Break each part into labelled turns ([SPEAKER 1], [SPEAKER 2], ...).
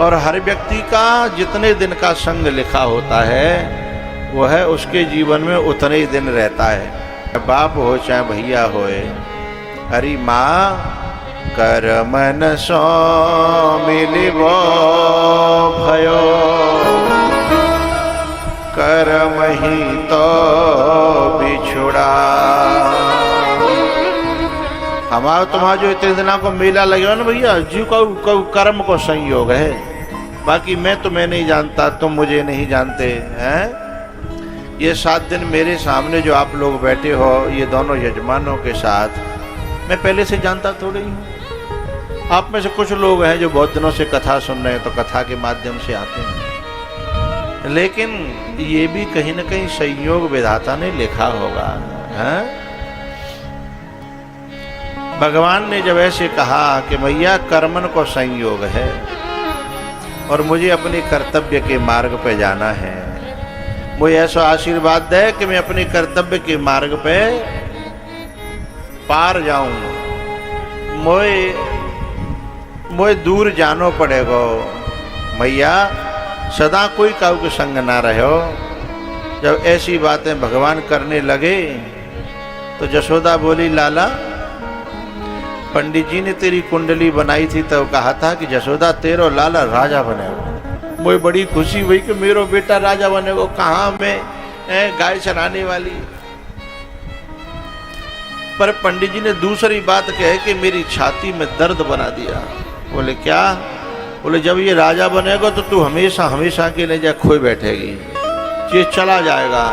[SPEAKER 1] और हर व्यक्ति का जितने दिन का संग लिखा होता है वह उसके जीवन में उतने ही दिन रहता है। बाप हो चाहे भैया होए, हरि माँ कर मन सो मिलिबो भयो, कर्म ही तो बिछुड़ा। हमारा तुम्हारा जो इतने दिनों को मेला लगे ना भैया, जीव का कर्म को संयोग है। बाकी मैं तुम्हें नहीं जानता, तुम मुझे नहीं जानते हैं। ये 7 दिन मेरे सामने जो आप लोग बैठे हो, ये दोनों यजमानों के साथ, मैं पहले से जानता थोड़ी हूँ। आप में से कुछ लोग हैं जो बहुत दिनों से कथा सुन रहे हैं, तो कथा के माध्यम से आते हैं, लेकिन ये भी कहीं ना कहीं संयोग विधाता ने लिखा होगा। हैं? भगवान ने जब ऐसे कहा कि भैया कर्मन को संयोग है और मुझे अपने कर्तव्य के मार्ग पे जाना है, मुझे ऐसा आशीर्वाद दे कि मैं अपने कर्तव्य के मार्ग पे पार जाऊं, मुझे दूर जानो पड़ेगा। मैया सदा कोई काऊ के संग ना रहो। जब ऐसी बातें भगवान करने लगे तो जशोदा बोली, लाला पंडित जी ने तेरी कुंडली बनाई थी तो कहा था कि जशोदा तेरो लाला राजा बनेगा। मुझे बड़ी खुशी हुई कि मेरो बेटा राजा बनेगा। कहाँ मैं गाय चराने वाली। पर पंडित जी ने दूसरी बात कहे कि मेरी छाती में दर्द बना दिया। बोले क्या? बोले जब ये राजा बनेगा तो तू हमेशा हमेशा के लिए जा खोए बैठेगी, ये चला जाएगा,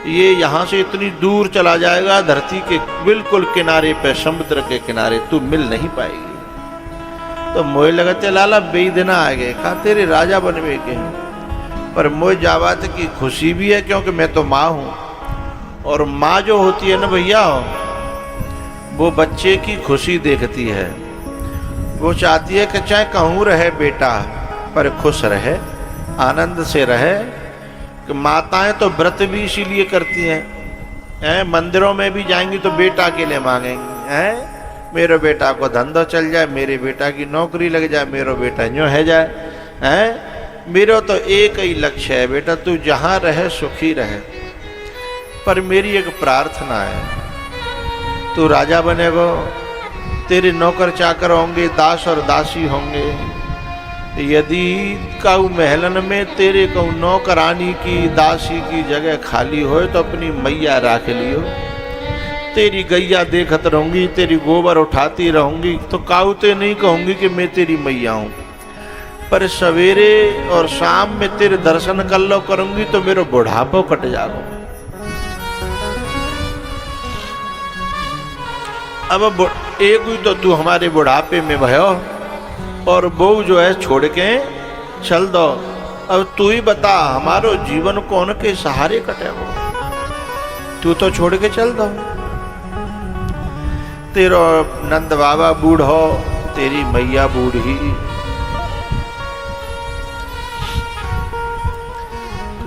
[SPEAKER 1] ये यहाँ से इतनी दूर चला जाएगा, धरती के बिल्कुल किनारे पे, समुद्र के किनारे, तू मिल नहीं पाएगी। तो मोए लगते लाला बेदिना आ गए, कहा तेरे राजा बनवे के। पर मोए जावात की खुशी भी है क्योंकि मैं तो माँ हूँ, और माँ जो होती है ना भैया, वो बच्चे की खुशी देखती है। वो चाहती है कि चाहे कहूँ रहे बेटा पर खुश रहे, आनंद से रहे। कि माताएं तो व्रत भी इसीलिए करती हैं, मंदिरों में भी जाएंगी तो बेटा के लिए मांगेंगी, हैं मेरे बेटा को धंधा चल जाए, मेरे बेटा की नौकरी लग जाए, मेरा बेटा यूँ है जाए, हैं मेरा तो एक ही लक्ष्य है बेटा, तू जहाँ रहे सुखी रहे। पर मेरी एक प्रार्थना है, तू राजा बनेगा, तेरे नौकर चाकर होंगे, दास और दासी होंगे। यदि काऊ महलन में तेरे कहूँ नौकरानी की दासी की जगह खाली हो तो अपनी मैया राख लियो। तेरी गैया देखत रहूंगी, तेरी गोबर उठाती रहूंगी, तो काऊ ते नहीं कहूंगी कि मैं तेरी मैया हूँ। पर सवेरे और शाम में तेरे दर्शन कर लो करूंगी तो मेरा बुढ़ापा कट जाओ। अब एक हुई तो तू हमारे बुढ़ापे में भयो, और बहू जो है छोड़ के चल दो। अब तू ही बता हमारो जीवन कौन के सहारे कटेगो, तू तो छोड़ के चल दो। तेरो नंद बाबा बूढ़ो, तेरी मैया बूढ़ी,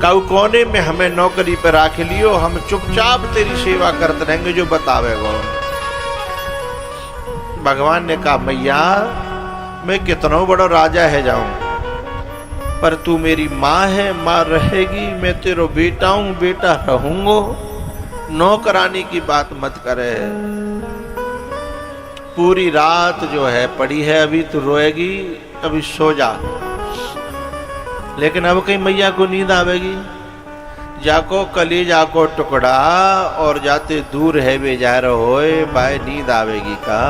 [SPEAKER 1] काऊ कोने में हमें नौकरी पर राख लियो, हम चुपचाप तेरी सेवा करते रहेंगे जो बतावेगो। भगवान ने कहा मैया मैं कितना बड़ा राजा है जाऊं, पर तू मेरी माँ है, माँ रहेगी, मैं तेरा बेटा हूं, बेटा रहूंगो। नौकरानी की बात मत करे। पूरी रात जो है पड़ी है, अभी तू रोएगी, अभी सो जा। लेकिन अब कहीं मैया को नींद आवेगी, जाको कलेजा को टुकड़ा और जाते दूर है बेजार होए, बाय नींद आवेगी का।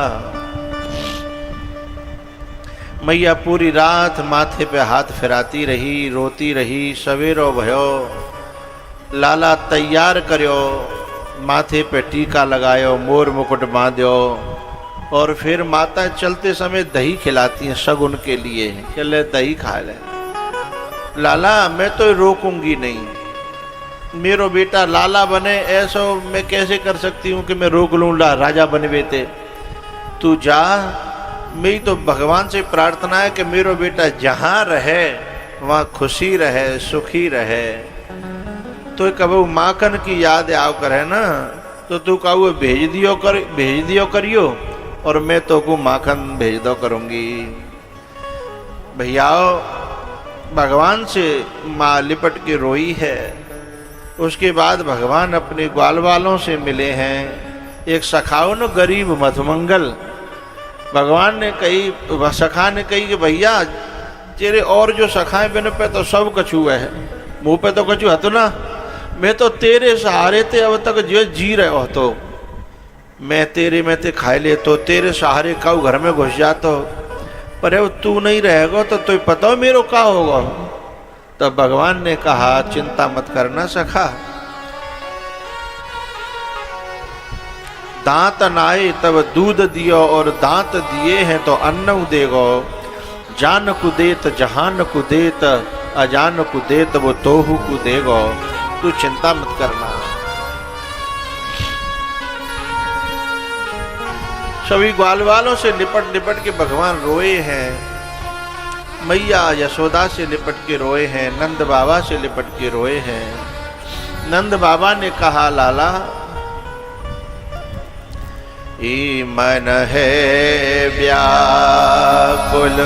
[SPEAKER 1] मैया पूरी रात माथे पे हाथ फिराती रही, रोती रही। सवेरो भयो, लाला तैयार करो, माथे पे टीका लगायो, मोर मुकुट बांधो, और फिर माता चलते समय दही खिलाती हैं शगुन के लिए, चले दही खा ले। लाला मैं तो रोकूंगी नहीं, मेरो बेटा लाला बने ऐसा मैं कैसे कर सकती हूँ कि मैं रोक लूँ राजा बनवे ते। तू जा, मेरी तो भगवान से प्रार्थना है कि मेरो बेटा जहाँ रहे वहाँ खुशी रहे, सुखी रहे। तो कबू माखन की याद आओ करे ना, तो तू कहू भेज दियो करियो, और मैं तो को माखन भेज दो करूँगी। भैयाओ, भगवान से माँ लिपट के रोई है। उसके बाद भगवान अपने ग्वाल वालों से मिले हैं। एक सखाओ न गरीब मधुमंगल, भगवान ने कही, सखा ने कही कि भैया तेरे और जो सखाएं बिन पे तो सब कछुआ है, मुंह पे तो कछुआ तो ना, मैं तो तेरे सहारे थे अब तक जो जी रहे हो, तो मैं तेरे में ते खाए ले तो तेरे सहारे का घर में घुस जाता हो, पर अब तू नहीं रहेगा तो तुझे पता हो मेरे क्या होगा। तब भगवान ने कहा चिंता मत करना सखा, दांत नाए तब दूध दियो और दांत दिए हैं तो अन्न देगो, जान को देत जहान को देत अजान को देत वो तोहू को देगो, तू चिंता मत करना। सभी ग्वाल वालों से लिपट लिपट के भगवान रोए हैं, मैया यशोदा से लिपट के रोए हैं, नंद बाबा से लिपट के रोए हैं। नंद बाबा ने कहा लाला, ई मन है व्याकुल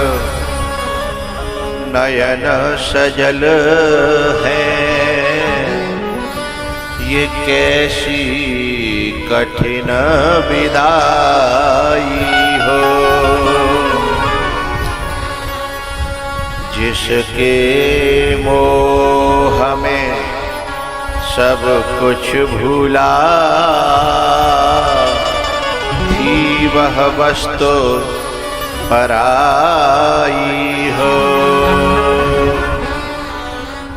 [SPEAKER 1] नयन सजल है, ये कैसी कठिन विदाई हो, जिसके मोह में सब कुछ भूला, थी वह वस्तु पराई हो।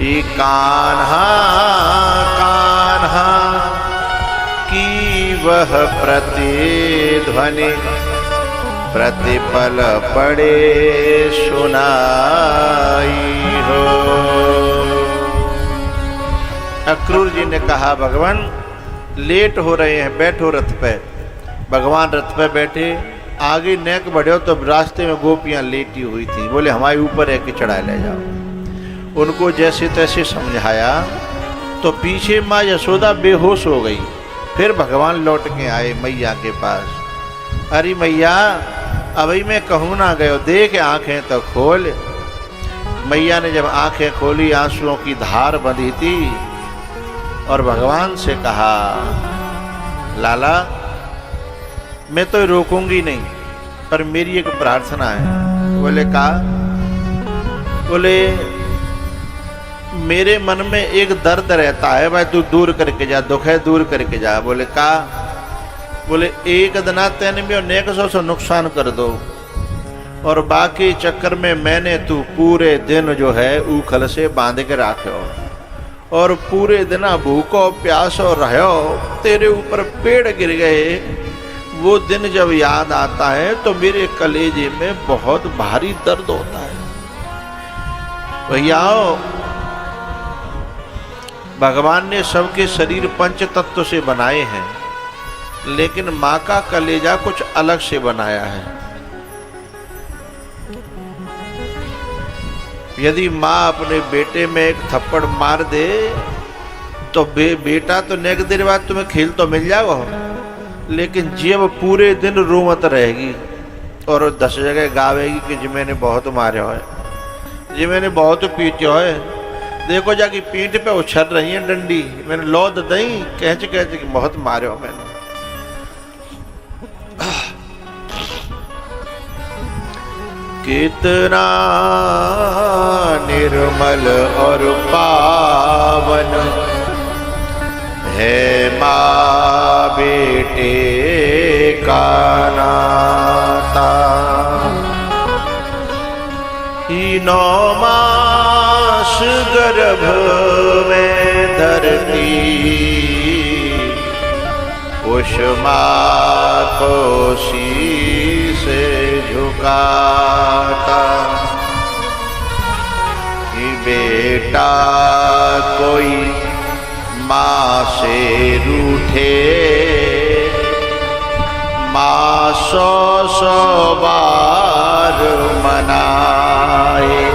[SPEAKER 1] ई कान्हा कान्हा की वह प्रतिध्वनि, प्रतिपल पड़े सुनाई हो। अक्रूर जी ने कहा भगवान लेट हो रहे हैं, बैठो रथ पे। भगवान रथ पे बैठे, आगे नेक बढ़े तो रास्ते में गोपियां लेटी हुई थी, बोले हमारे ऊपर है कि चढ़ाए ले जाओ। उनको जैसे तैसे समझाया तो पीछे माँ यशोदा बेहोश हो गई। फिर भगवान लौट के आए मैया के पास। अरे मैया अभी मैं कहूँ ना गयो, देख आंखें तो खोल। मैया ने जब आंखें खोली, आंसुओं की धार बंधी थी, और भगवान से कहा लाला मैं तो रोकूंगी नहीं, पर मेरी एक प्रार्थना है। बोले कहा? बोले मेरे मन में एक दर्द रहता है, भाई तू दूर करके जा, दुख है दूर करके जा। बोले का? बोले एक दिना तेन में नेक सौ नुकसान कर दो, और बाकी चक्कर में मैंने तू पूरे दिन जो है उखल से बांध के रखो, और पूरे दिन भूखो प्यासो रहो, तेरे ऊपर पेड़ गिर गए। वो दिन जब याद आता है तो मेरे कलेजे में बहुत भारी दर्द होता है। भैयाओ भगवान ने सबके शरीर पंच तत्व से बनाए हैं, लेकिन माँ का कलेजा कुछ अलग से बनाया है। यदि माँ अपने बेटे में एक थप्पड़ मार दे तो बेटा तो नेक देर बाद तुम्हें खेल तो मिल जाएगा, लेकिन जब पूरे दिन रोमत रहेगी और 10 जगह गावेगी कि जी मैंने बहुत मारे हो, जी मैंने बहुत पीटे हो। देखो जाके पीठ पे उछल रही है डंडी, मैंने लौद दई कहच कहच कि बहुत मारे हो मैंने। कितना निर्मल और पावन है माँ बेटे का नाता, 9 मास गर्भ में धरती उस माँ को शीश झुकाता, कि बेटा कोई माँ से रूठे, माँ 100 बार मनाए।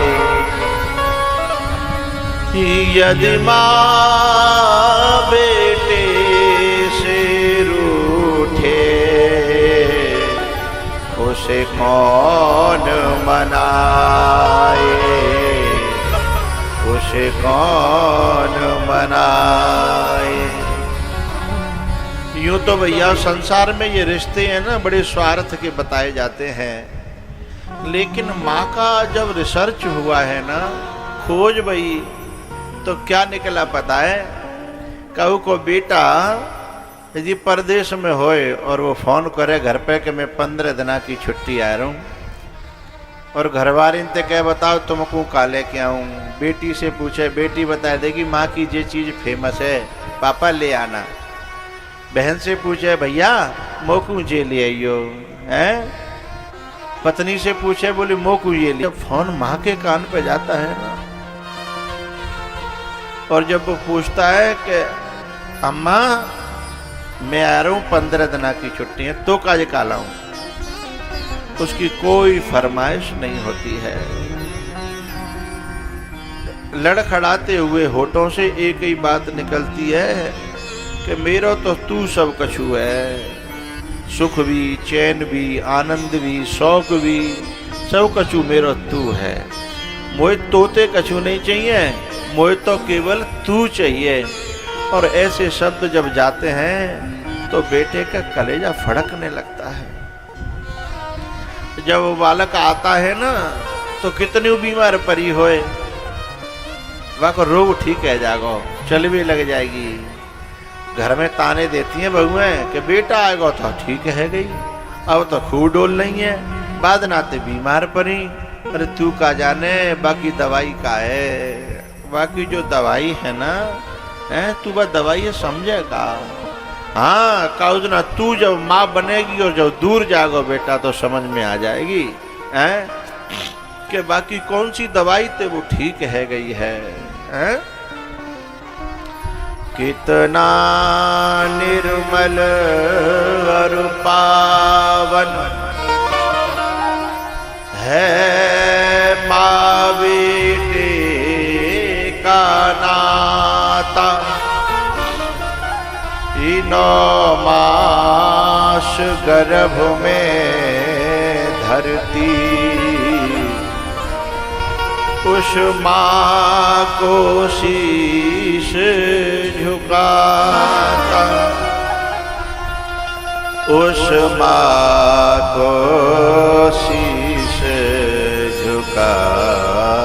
[SPEAKER 1] यदि माँ बेटे से रूठे, उसे कौन मनाए। कौन मनाए। यूं तो भैया संसार में ये रिश्ते हैं ना बड़े स्वार्थ के बताए जाते हैं, लेकिन माँ का जब रिसर्च हुआ है ना, खोज भई, तो क्या निकला पता है? कहू को बेटा यदि परदेश में होए और वो फोन करे घर पे कि मैं 15 दिन की छुट्टी आ रहा हूँ, और घरवारी इनते कह बताओ तुमको का लेके आऊँ, बेटी से पूछे, बेटी बता देगी माँ की ये चीज़ फेमस है पापा ले आना। बहन से पूछे भैया मोकू जे ले आइयो, हैं? पत्नी से पूछे बोली मोकू ये ले। फोन माँ के कान पे जाता है ना, और जब वो पूछता है कि अम्मा मैं आ रहा हूँ 15 दिन की छुट्टी है तो काज काला हूँ, उसकी कोई फरमाइश नहीं होती है। लड़खड़ाते हुए होठों से एक ही बात निकलती है कि मेरा तो तू सब कछु है, सुख भी, चैन भी, आनंद भी, शौक भी, सब कछु मेरा तू है। मोए तोते कछु नहीं चाहिए, मोए तो केवल तू चाहिए। और ऐसे शब्द जब जाते हैं तो बेटे का कलेजा फड़कने लगता है। जब वो बालक आता है ना तो कितनी बीमार पड़ी होए, वह को रोग ठीक है जागो, चल भी लग जाएगी। घर में ताने देती हैं बहुएं कि बेटा आएगा तो ठीक है गई, अब तो खूब डोल नहीं है, बाद नाते बीमार पड़ी। अरे तू का जाने बाकी दवाई का है, बाकी जो दवाई है ना है तू बस दवाई समझेगा। हाँ काउज ना, तू जब माँ बनेगी और जब दूर जागो बेटा तो समझ में आ जाएगी हैं कि बाकी कौन सी दवाई ते वो ठीक है गई है, हैं? कितना निर्मल और पावन है माँ बेटे का नाता, 9 मास गर्भ में धरती उस माँ को शीश झुकाता, उस माँ को शीश झुकाता।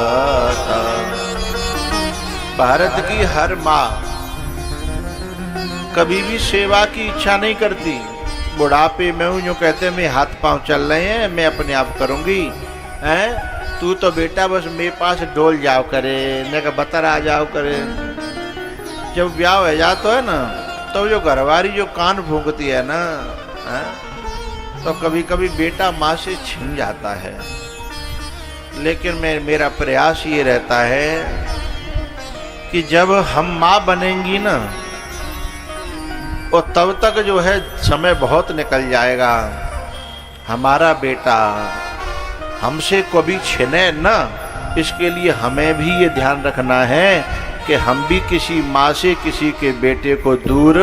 [SPEAKER 1] भारत की हर माँ कभी भी सेवा की इच्छा नहीं करती। बुढ़ापे में हूँ, यूँ कहते मैं हाथ पांव चल रहे हैं मैं अपने आप करूँगी, हैं? तू तो बेटा बस मेरे पास डोल जाओ करे, मैं का बतर आ जाओ करे। जब ब्याह हो जाता है ना तो जो घरवारी जो कान फूंकती है ना, है? तो कभी कभी बेटा माँ से छिन जाता है। लेकिन मेरा प्रयास ये रहता है कि जब हम माँ बनेंगी ना और तब तक जो है समय बहुत निकल जाएगा, हमारा बेटा हमसे कभी छिने ना, इसके लिए हमें भी ये ध्यान रखना है कि हम भी किसी माँ से किसी के बेटे को दूर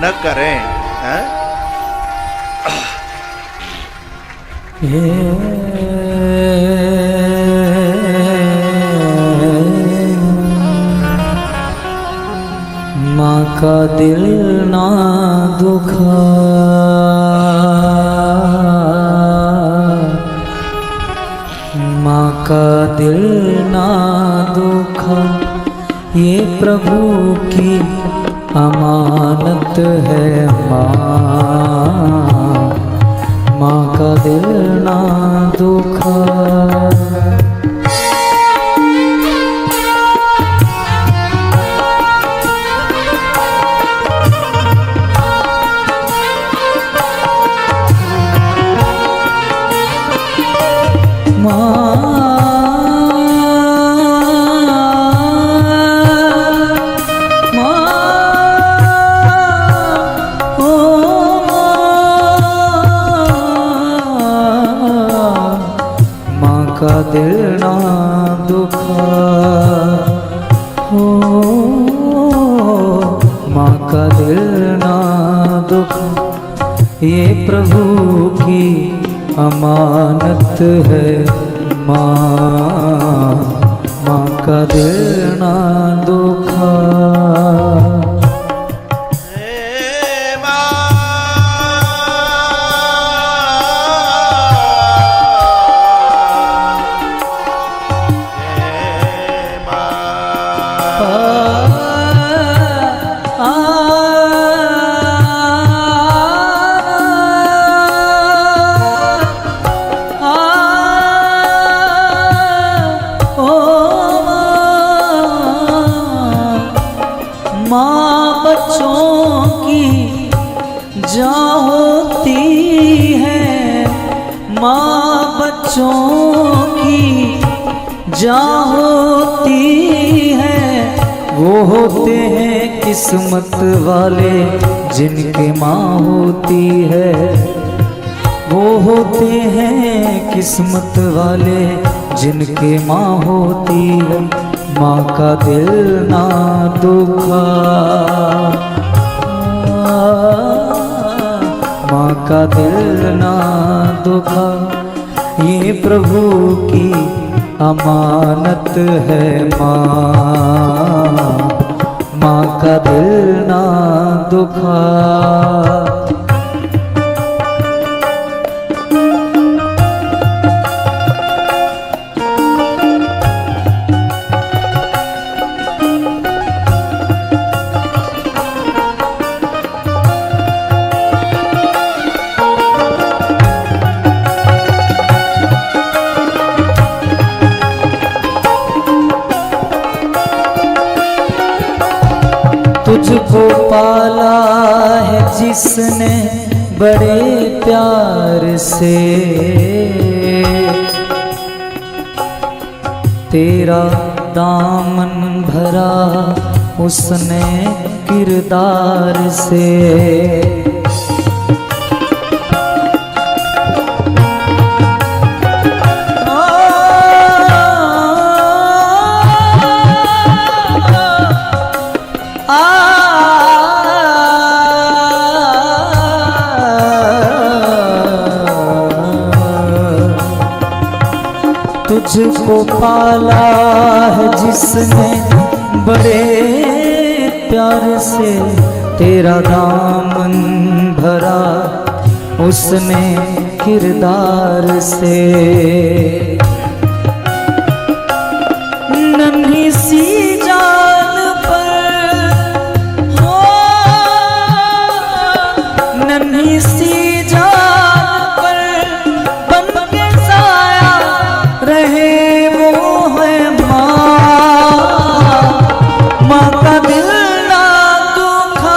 [SPEAKER 1] न करें, हैं?
[SPEAKER 2] माँ का दिल ना दुखा, माँ का दिल ना दुखा, ये प्रभु की अमानत है। माँ का दिल ना दुखा। का दिल ना दुखा हो, माँ का दिल ना दुखा, ये प्रभु की अमानत है। माँ का दिल बच्चों की जहाँ होती है वो होते हैं किस्मत वाले जिनके माँ होती है। वो होते हैं किस्मत वाले जिनके माँ होती है। माँ का दिल ना दुखा, माँ का दिल ना दुखा, ये प्रभु की अमानत है माँ। माँ का दिल ना दुखा। तुझको पाला है जिसने बड़े प्यार से, तेरा दामन भरा उसने किरदार से। तुझको पाला है जिसने बड़े प्यार से, तेरा दामन भरा उसने किरदार से। नन्ही सी जान पर हो, नन्ही सी जान पर बन के साया रहे वो है माँ। माँ का दिल ना दुखा।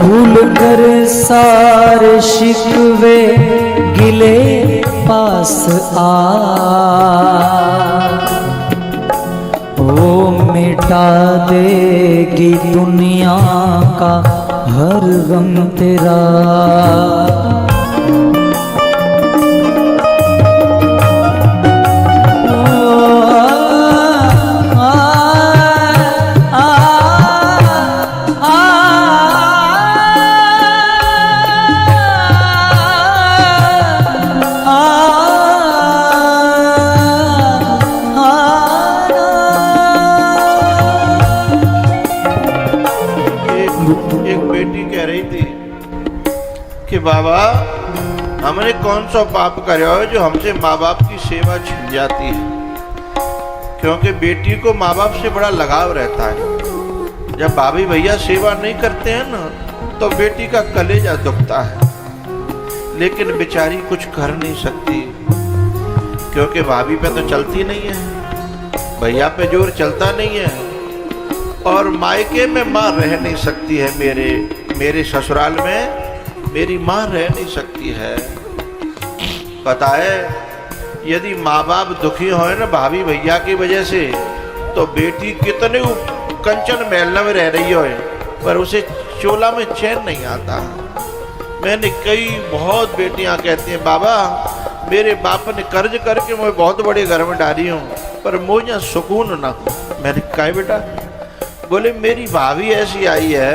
[SPEAKER 2] भूल कर सारे शिकवे गिले पास आ, वो मिटा देगी दुनिया का हर गम तेरा।
[SPEAKER 1] एक बेटी कह रही थी कि बाबा हमने कौन सा पाप करे हो जो हमसे माँ बाप की सेवा छिन जाती है। क्योंकि बेटी को माँ बाप से बड़ा लगाव रहता है। जब भाभी भैया सेवा नहीं करते हैं ना तो बेटी का कलेजा दुखता है, लेकिन बेचारी कुछ कर नहीं सकती क्योंकि भाभी पे तो चलती नहीं है, भैया पे जोर चलता नहीं है और मायके में माँ रह नहीं सकती है। मेरे ससुराल में मेरी माँ रह नहीं सकती है। पता है यदि माँ बाप दुखी होए ना भाभी भैया की वजह से तो बेटी कितने कंचन महल में रह रही हो पर उसे चोला में चैन नहीं आता। मैंने बहुत बेटियां कहती हैं बाबा मेरे बाप ने कर्ज करके मैं बहुत बड़े घर में डाली हूँ पर मुझे सुकून ना हो। मैंने कहा बेटा, बोले मेरी भाभी ऐसी आई है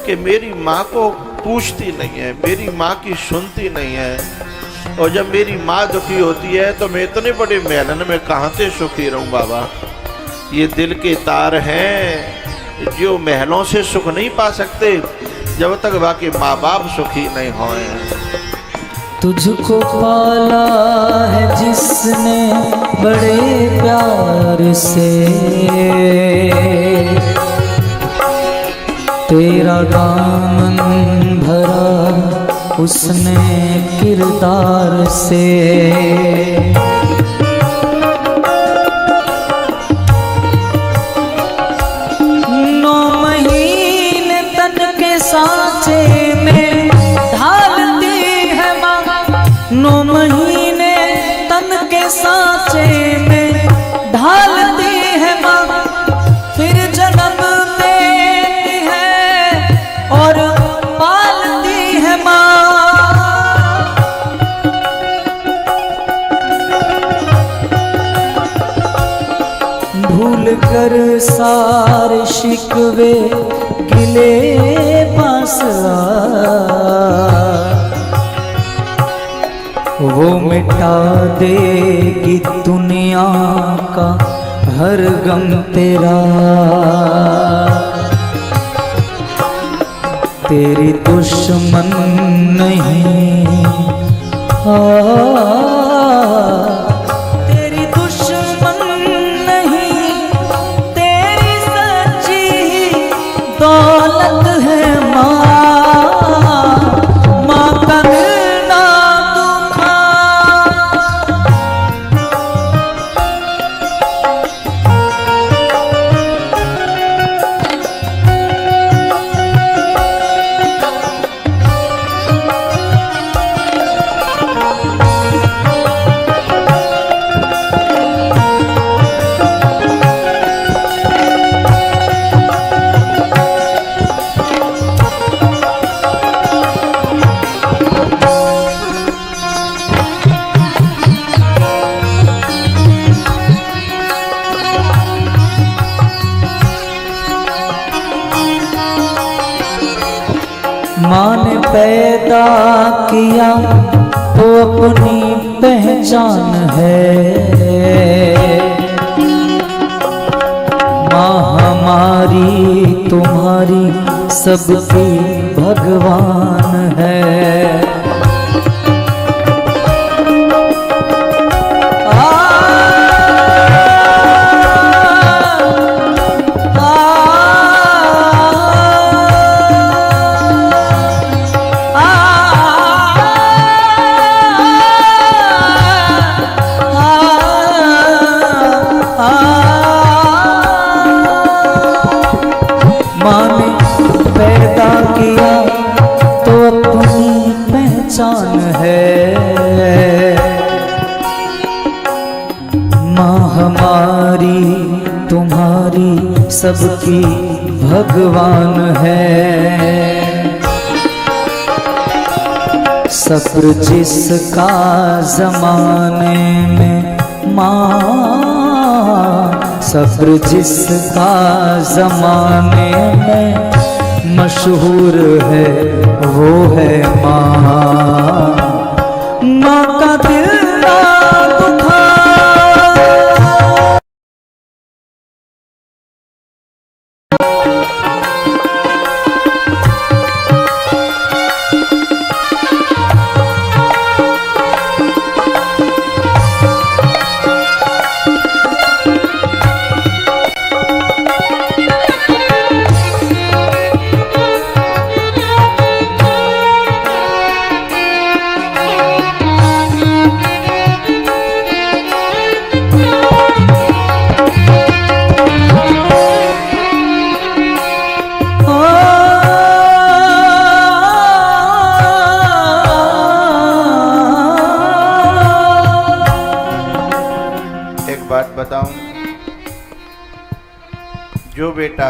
[SPEAKER 1] कि मेरी माँ को पूछती नहीं है, मेरी माँ की सुनती नहीं है। और जब मेरी माँ दुखी होती है तो मैं इतने बड़े मेलन में कहाँ से सुखी रहूं बाबा। ये दिल के तार हैं जो महलों से सुख नहीं पा सकते जब तक बाकी माँ बाप सुखी नहीं होए।
[SPEAKER 2] तुझको पाला है जिसने बड़े प्यार से, तेरा दामन भरा उसने किरदार से। नौ महीने तन के सांचे में ढालती है माँ, 9 महीने तन के सांचे में ढालती है माँ, फिर जन्म देती है और पालती है माँ। भूल कर सारे शिकवे गिले पासला, वो मिटा देगी दुनिया का हर गम तेरा। तेरी दुश्मन नहीं तेरी दुश्मन नहीं, तेरी सच्ची दौलत है माँ, माँ का मिलना दुखा। माँ ने पैदा किया तो अपनी पहचान है, माँ हमारी तुम्हारी सबकी भगवान है। माँ ने पैदा किया तो अपनी पहचान है, माँ हमारी तुम्हारी सबकी भगवान है। सब्र जिसका जमाने में माँ, सब्र जिसका जमाने में मशहूर है वो है माँ, माँ का दिल ना दुखा।
[SPEAKER 1] जो बेटा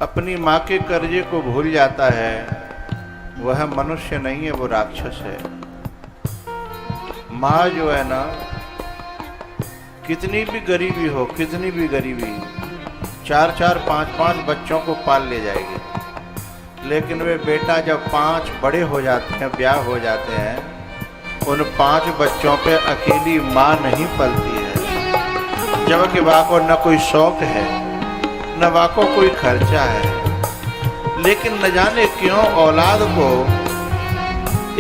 [SPEAKER 1] अपनी माँ के कर्जे को भूल जाता है वह मनुष्य नहीं है, वो राक्षस है। माँ जो है ना, कितनी भी गरीबी हो, कितनी भी गरीबी, 4-4, 5-5 बच्चों को पाल ले जाएगी, लेकिन वे बेटा जब 5 बड़े हो जाते हैं, ब्याह हो जाते हैं, उन 5 बच्चों पे अकेली माँ नहीं पलती है, जबकि वहाँ को न कोई शौक है न वहाँ को कोई खर्चा है। लेकिन न जाने क्यों औलाद को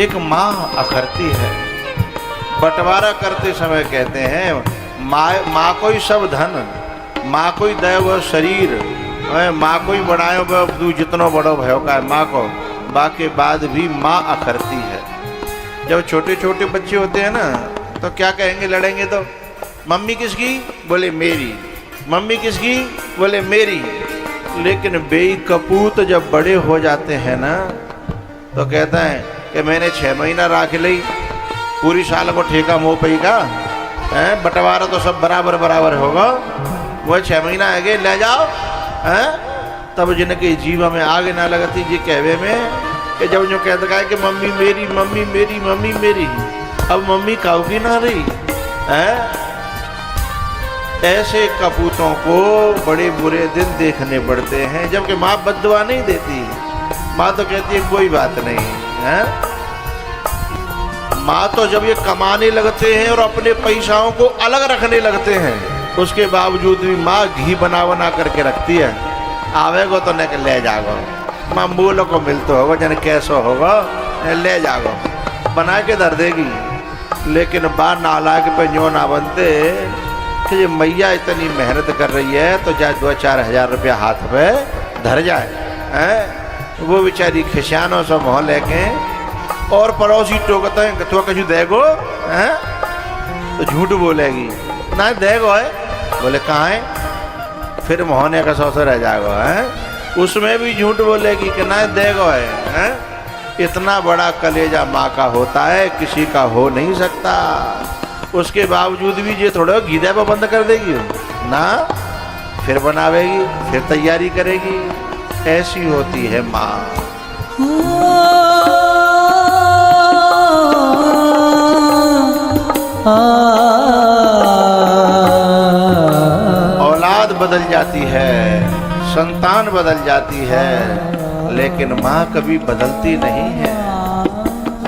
[SPEAKER 1] एक माँ अखरती है। बंटवारा करते समय कहते हैं माँ को ही सब धन, माँ को ही दैव शरीर, माँ को ही बढ़ायो तू जितनो बड़ो भयो का है माँ को, बाकी बाद भी माँ अखरती है। जब छोटे छोटे बच्चे होते हैं ना तो क्या कहेंगे, लड़ेंगे तो मम्मी किसकी, बोले मेरी, मम्मी किसकी, बोले मेरी। लेकिन बेकपूत जब बड़े हो जाते हैं ना तो कहता है कि मैंने 6 महीना राख ली, पूरी साल को ठेका मुँह पे का है, बंटवारा तो सब बराबर बराबर होगा, वो 6 महीना आगे ले जाओ है। तब जिनके जीवा में आगे ना लगती जी कहवे में कि जब जो कहता है कि मम्मी मेरी मम्मी मेरी मम्मी मेरी, अब मम्मी काऊगी ना रही है। ऐसे कपूतों को बड़े बुरे दिन देखने पड़ते हैं, जबकि माँ बद्दुआ नहीं देती, माँ तो कहती है कोई बात नहीं है। माँ तो जब ये कमाने लगते हैं और अपने पैसाओं को अलग रखने लगते हैं, उसके बावजूद भी माँ घी बना बना करके रखती है। आवेगो तो न ले जागो, माँ मूलों को मिलते होगा जन कैसो होगा ले जागो, बना के धर देगी। लेकिन बा नालायक पे जो ना बनते कि ये मैया इतनी मेहनत कर रही है तो जाए 2-4 हज़ार रुपया हाथ पे धर जाए हैं। वो बेचारी खिसियानों से मोह लेके और पड़ोसी टोकते हैं तो कछु देगो हैं, तो झूठ बोलेगी ना देगो है, बोले कहाँ है, फिर मोहने का सौसर रह जाएगा है, उसमें भी झूठ बोलेगी कि ना देगो है। इतना बड़ा कलेजा माँ का होता है, किसी का हो नहीं सकता। उसके बावजूद भी ये थोड़ा गीदे पर बंद कर देगी ना, फिर बनावेगी, फिर तैयारी करेगी। ऐसी होती है माँ। औलाद बदल जाती है, संतान बदल जाती है, लेकिन माँ कभी बदलती नहीं है।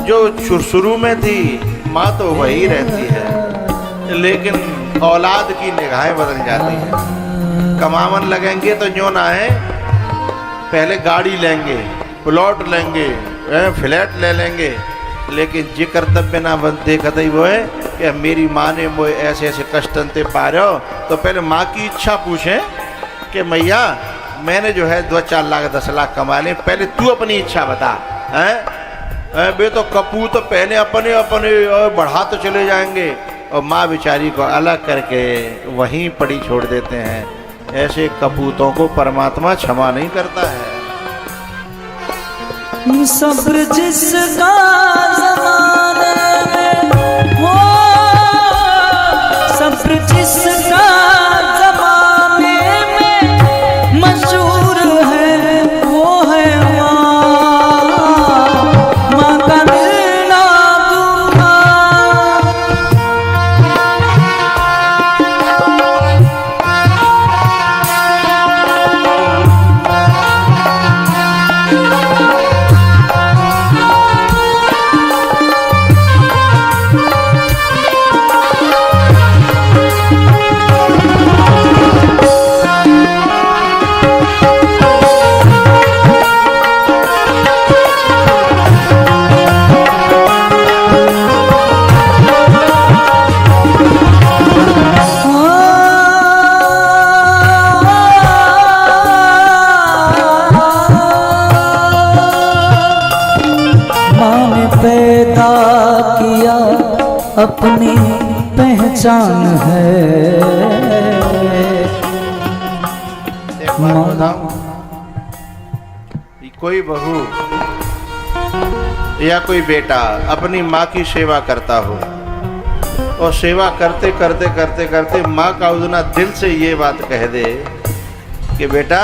[SPEAKER 1] जो शुरू में थी माँ तो वही रहती है, लेकिन औलाद की निगाहें बदल जाती हैं। कमावन लगेंगे तो जो ना है, पहले गाड़ी लेंगे, प्लॉट लेंगे, फ्लैट ले लेंगे, लेकिन जे कर्तव्य ना बन देखते ही वो है कि मेरी माँ ने वो ऐसे ऐसे कष्टनते पा रहे हो, तो पहले माँ की इच्छा पूछें कि मैया मैंने जो है 2-4 लाख 10 लाख कमा लें, पहले तू अपनी इच्छा बता हैं। बे तो कपूत तो पहले अपने अपने बढ़ा तो चले जाएंगे और माँ बेचारी को अलग करके वहीं पड़ी छोड़ देते हैं। ऐसे कपूतों को परमात्मा क्षमा नहीं करता है।
[SPEAKER 2] सब्र जिसका ज़माने में हो, सब्र जिसका ज़माने में मशहूर है वो है माँ का दिल ना दुखा। पैदा किया अपनी पहचान है।
[SPEAKER 1] कोई बहू या कोई बेटा अपनी माँ की सेवा करता हो और सेवा करते करते करते करते माँ का उतना दिल से ये बात कह दे कि बेटा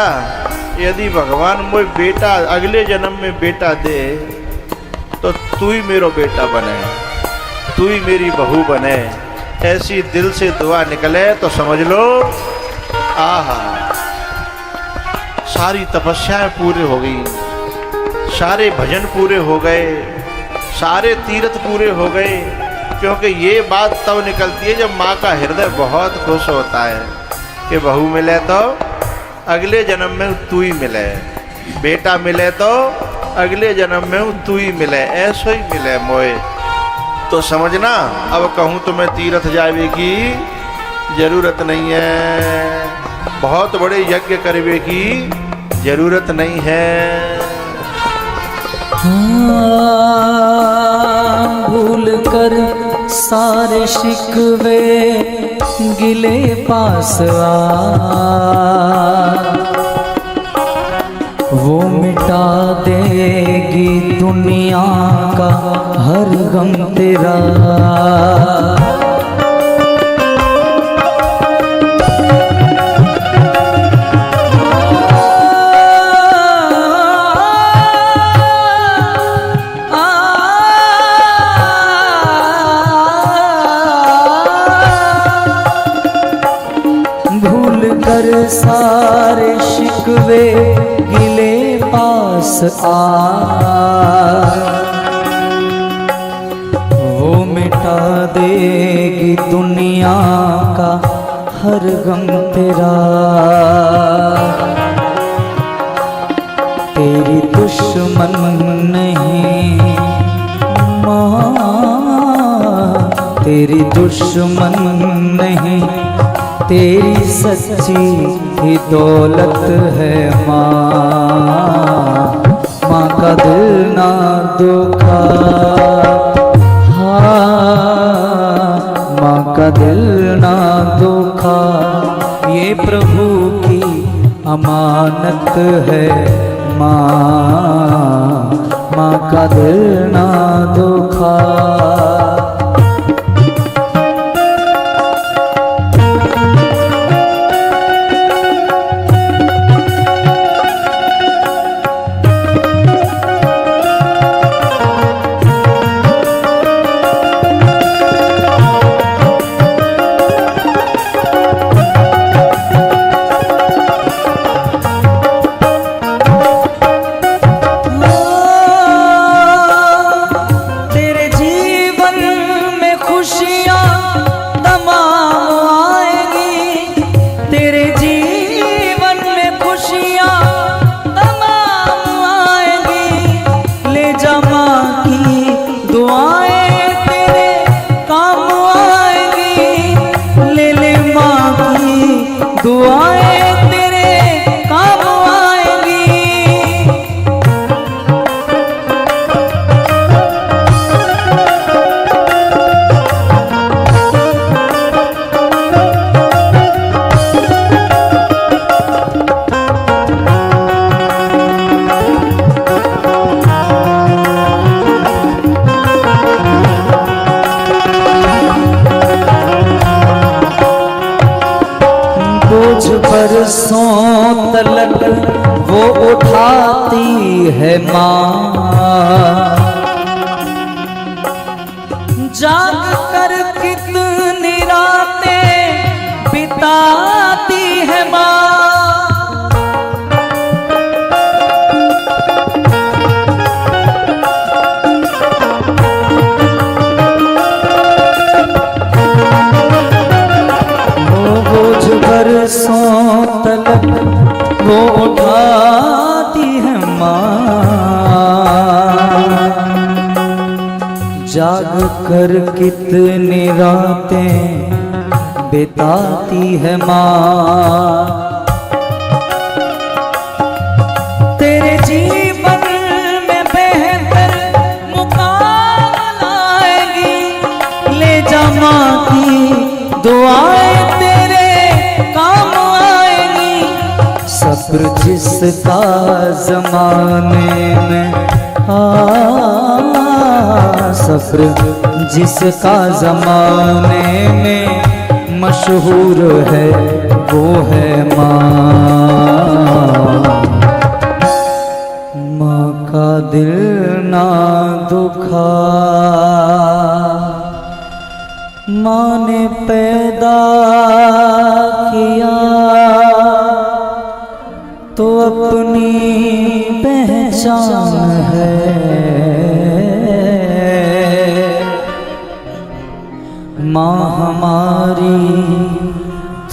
[SPEAKER 1] यदि भगवान मुझे बेटा अगले जन्म में बेटा दे तो तू ही मेरा बेटा बने, तू ही मेरी बहू बने, ऐसी दिल से दुआ निकले तो समझ लो आहा सारी तपस्याएं पूरी हो गई, सारे भजन पूरे हो गए, सारे तीर्थ पूरे हो गए। क्योंकि ये बात तब निकलती है जब माँ का हृदय बहुत खुश होता है कि बहू मिले तो अगले जन्म में तू ही मिले, बेटा मिले तो अगले जन्म में तू ही मिले, ऐसो ही मिले मोए। तो समझना, अब कहूँ तो मैं तीर्थ जावे की जरूरत नहीं है, बहुत बड़े यज्ञ करवे की जरूरत नहीं है।
[SPEAKER 2] भूल कर सारे शिकवे गिले पास आ, वो मिटा देगी दुनिया का हर गम तेरा। सारे शिकवे गिले पास आ, वो मिटा देगी दुनिया का हर गम तेरा। तेरी दुश्मन नहीं माँ, तेरी दुश्मन नहीं, तेरी सच्ची ही दौलत है माँ। माँ का दिल ना दुखा, हाँ माँ का दिल ना दुखा, ये प्रभु की अमानत है माँ। माँ का दिल ना दुखा। बरसों तलक वो उठाती है माँ, जाग कर कितनी रातें बिताती है माँ। बरसों तलक वो उठाती है माँ, जाग कर कितनी रातें बिताती है माँ। तेरे जीवन में बेहतर मुकाम आएगी, ले जा माँ की दुआएं तेरे काम आएगी। सब्र जिसका जमाने में सब्र जिसका जमाने में मशहूर है वो है माँ। माँ का दिल ना दुखा, माँ ने पैदा किया तो अपनी पहचान है। हमारी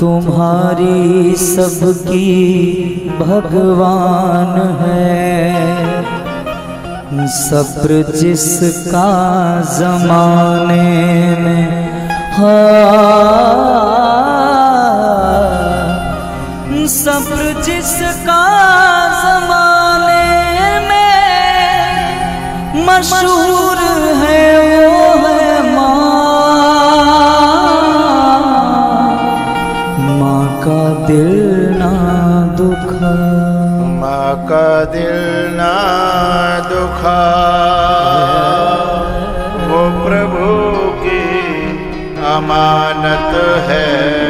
[SPEAKER 2] तुम्हारी सबकी भगवान है। सब्र जिसका जमाने में सब्र जिसका जमाने में मशहूर है वो है माँ का दिल ना दुखा।
[SPEAKER 1] माँ का दिल ना दुखा, वो प्रभु की अमानत है।